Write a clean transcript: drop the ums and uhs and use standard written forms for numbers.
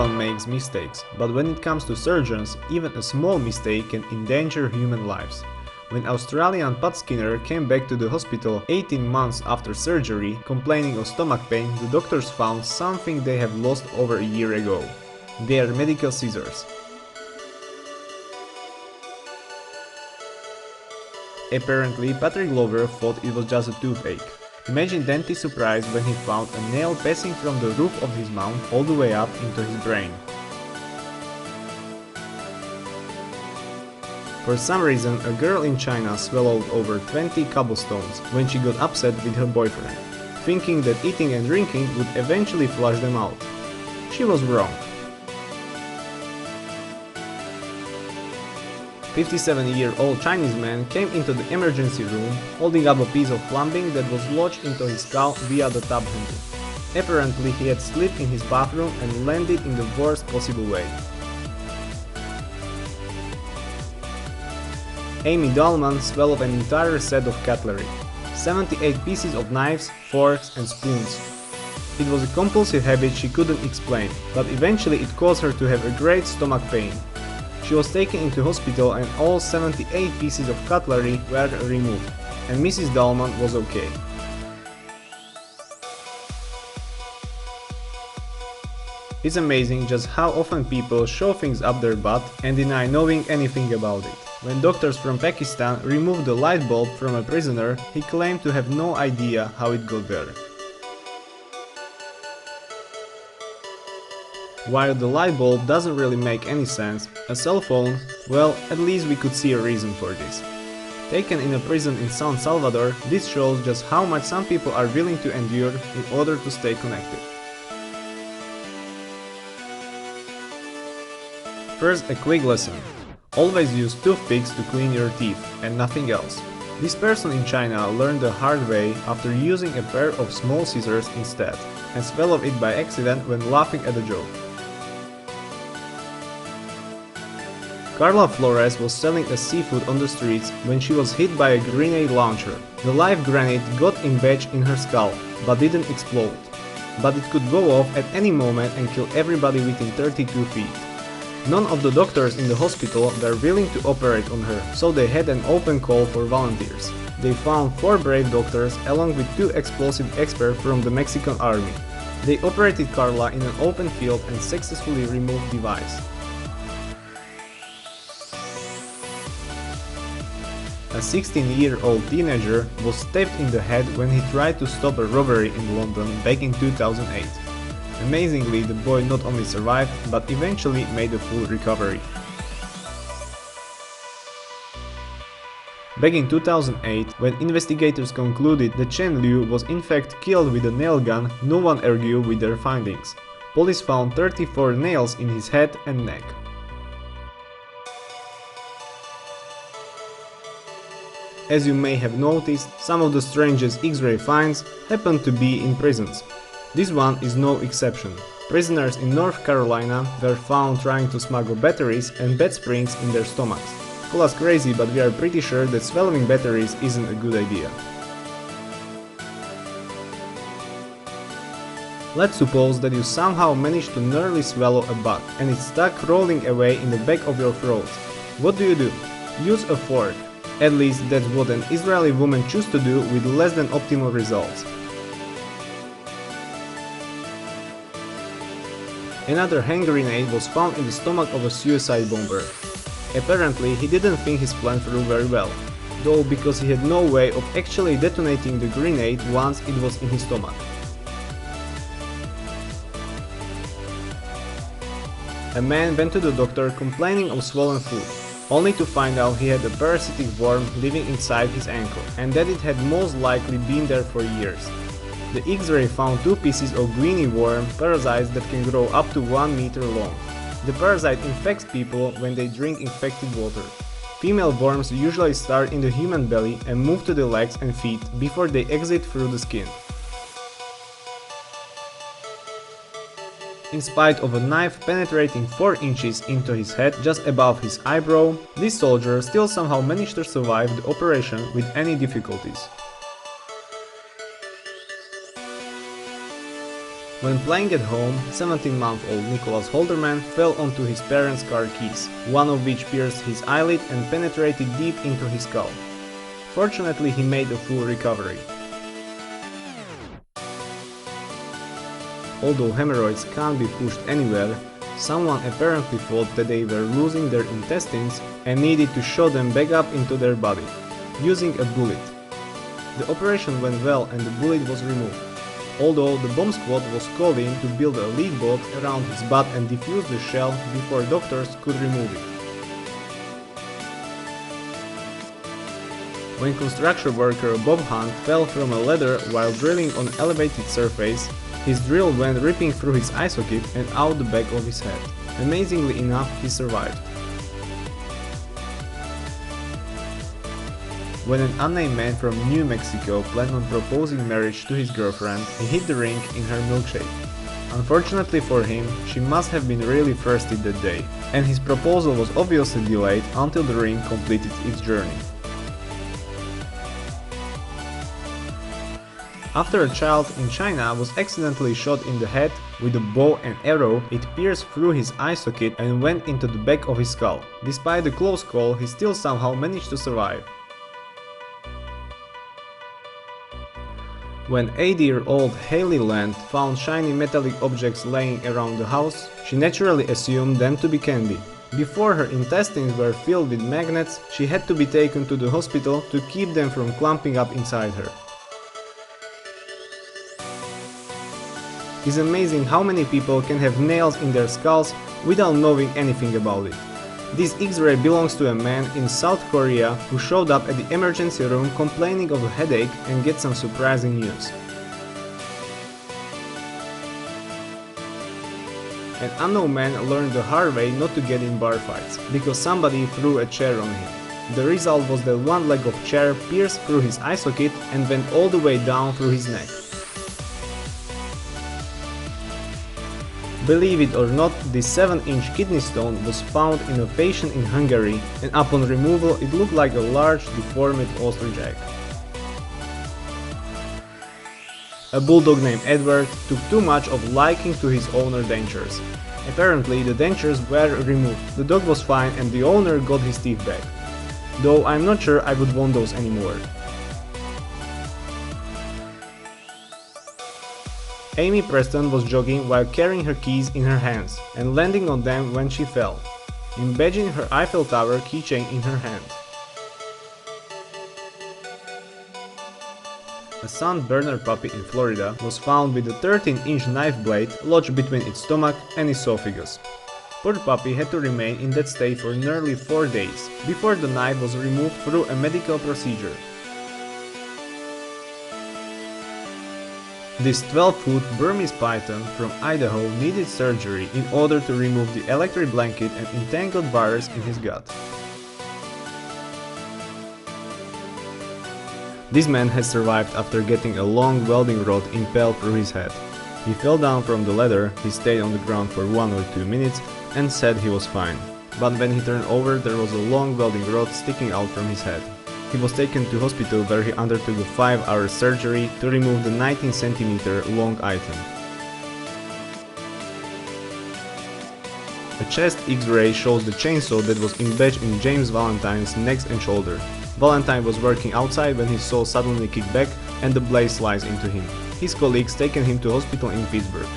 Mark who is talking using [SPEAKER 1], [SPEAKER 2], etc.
[SPEAKER 1] Everyone makes mistakes, but when it comes to surgeons, even a small mistake can endanger human lives. When Australian Pat Skinner came back to the hospital 18 months after surgery, complaining of stomach pain, the doctors found something they had lost over a year ago. Their medical scissors. Apparently, Patrick Glover thought it was just a toothache. Imagine dentist's surprise when he found a nail passing from the roof of his mouth all the way up into his brain. For some reason, a girl in China swallowed over 20 cobblestones when she got upset with her boyfriend, thinking that eating and drinking would eventually flush them out. She was wrong. 57-year-old Chinese man came into the emergency room holding up a piece of plumbing that was lodged into his skull via the tub handle. Apparently he had slipped in his bathroom and landed in the worst possible way. Amy Dahlman swallowed an entire set of cutlery, 78 pieces of knives, forks and spoons. It was a compulsive habit she couldn't explain, but eventually it caused her to have a great stomach pain. She was taken into hospital and all 78 pieces of cutlery were removed, and Mrs. Dahlman was okay. It's amazing just how often people shove things up their butt and deny knowing anything about it. When doctors from Pakistan removed the light bulb from a prisoner, he claimed to have no idea how it got there. While the light bulb doesn't really make any sense, a cell phone, well, at least we could see a reason for this. Taken in a prison in San Salvador, this shows just how much some people are willing to endure in order to stay connected. First, a quick lesson. Always use toothpicks to clean your teeth, and nothing else. This person in China learned the hard way after using a pair of small scissors instead, and swallowed it by accident when laughing at a joke. Carla Flores was selling a seafood on the streets when she was hit by a grenade launcher. The live grenade got embedded in her skull, but didn't explode. But it could go off at any moment and kill everybody within 32 feet. None of the doctors in the hospital were willing to operate on her, so they had an open call for volunteers. They found 4 brave doctors along with 2 explosive experts from the Mexican army. They operated Carla in an open field and successfully removed the device. A 16-year-old teenager was stabbed in the head when he tried to stop a robbery in London back in 2008. Amazingly, the boy not only survived, but eventually made a full recovery. Back in 2008, when investigators concluded that Chen Liu was in fact killed with a nail gun, no one argued with their findings. Police found 34 nails in his head and neck. As you may have noticed, some of the strangest X-ray finds happen to be in prisons. This one is no exception. Prisoners in North Carolina were found trying to smuggle batteries and bed springs in their stomachs. Call us crazy, but we are pretty sure that swallowing batteries isn't a good idea. Let's suppose that you somehow managed to nearly swallow a bug and it's stuck rolling away in the back of your throat. What do? Use a fork. At least that's what an Israeli woman chose to do with less than optimal results. Another hand grenade was found in the stomach of a suicide bomber. Apparently he didn't think his plan through very well, though because he had no way of actually detonating the grenade once it was in his stomach. A man went to the doctor complaining of swollen foot, only to find out he had a parasitic worm living inside his ankle, and that it had most likely been there for years. The X-ray found 2 pieces of guinea worm parasites that can grow up to 1 meter long. The parasite infects people when they drink infected water. Female worms usually start in the human belly and move to the legs and feet before they exit through the skin. In spite of a knife penetrating 4 inches into his head just above his eyebrow, this soldier still somehow managed to survive the operation with any difficulties. When playing at home, 17-month-old Nicholas Holderman fell onto his parents' car keys, one of which pierced his eyelid and penetrated deep into his skull. Fortunately, he made a full recovery. Although hemorrhoids can't be pushed anywhere, someone apparently thought that they were losing their intestines and needed to shove them back up into their body, using a bullet. The operation went well and the bullet was removed, although the bomb squad was called in to build a lead boat around his butt and defuse the shell before doctors could remove it. When construction worker Bob Hunt fell from a ladder while drilling on an elevated surface, his drill went ripping through his eye socket and out the back of his head. Amazingly enough, he survived. When an unnamed man from New Mexico planned on proposing marriage to his girlfriend, he hid the ring in her milkshake. Unfortunately for him, she must have been really thirsty that day, and his proposal was obviously delayed until the ring completed its journey. After a child in China was accidentally shot in the head with a bow and arrow, it pierced through his eye socket and went into the back of his skull. Despite the close call, he still somehow managed to survive. When 80-year-old Hayley Land found shiny metallic objects laying around the house, she naturally assumed them to be candy. Before her intestines were filled with magnets, she had to be taken to the hospital to keep them from clumping up inside her. It's amazing how many people can have nails in their skulls without knowing anything about it. This X-ray belongs to a man in South Korea who showed up at the emergency room complaining of a headache and get some surprising news. An unknown man learned the hard way not to get in bar fights, because somebody threw a chair on him. The result was that one leg of chair pierced through his eye socket and went all the way down through his neck. Believe it or not, this 7-inch kidney stone was found in a patient in Hungary, and upon removal it looked like a large deformed ostrich egg. A bulldog named Edward took too much of liking to his owner's dentures. Apparently the dentures were removed, the dog was fine and the owner got his teeth back. Though I'm not sure I would want those anymore. Amy Preston was jogging while carrying her keys in her hands and landing on them when she fell, embedding her Eiffel Tower keychain in her hand. A St. Bernard puppy in Florida was found with a 13-inch knife blade lodged between its stomach and esophagus. Poor puppy had to remain in that state for nearly 4 days before the knife was removed through a medical procedure. This 12-foot Burmese python from Idaho needed surgery in order to remove the electric blanket and entangled virus in his gut. This man has survived after getting a long welding rod impaled through his head. He fell down from the ladder, he stayed on the ground for 1 or 2 minutes and said he was fine. But when he turned over, there was a long welding rod sticking out from his head. He was taken to hospital where he undertook a 5-hour surgery to remove the 19 cm long item. A chest X-ray shows the chainsaw that was embedded in James Valentine's neck and shoulder. Valentine was working outside when his saw suddenly kicked back and the blade sliced into him. His colleagues taken him to hospital in Pittsburgh.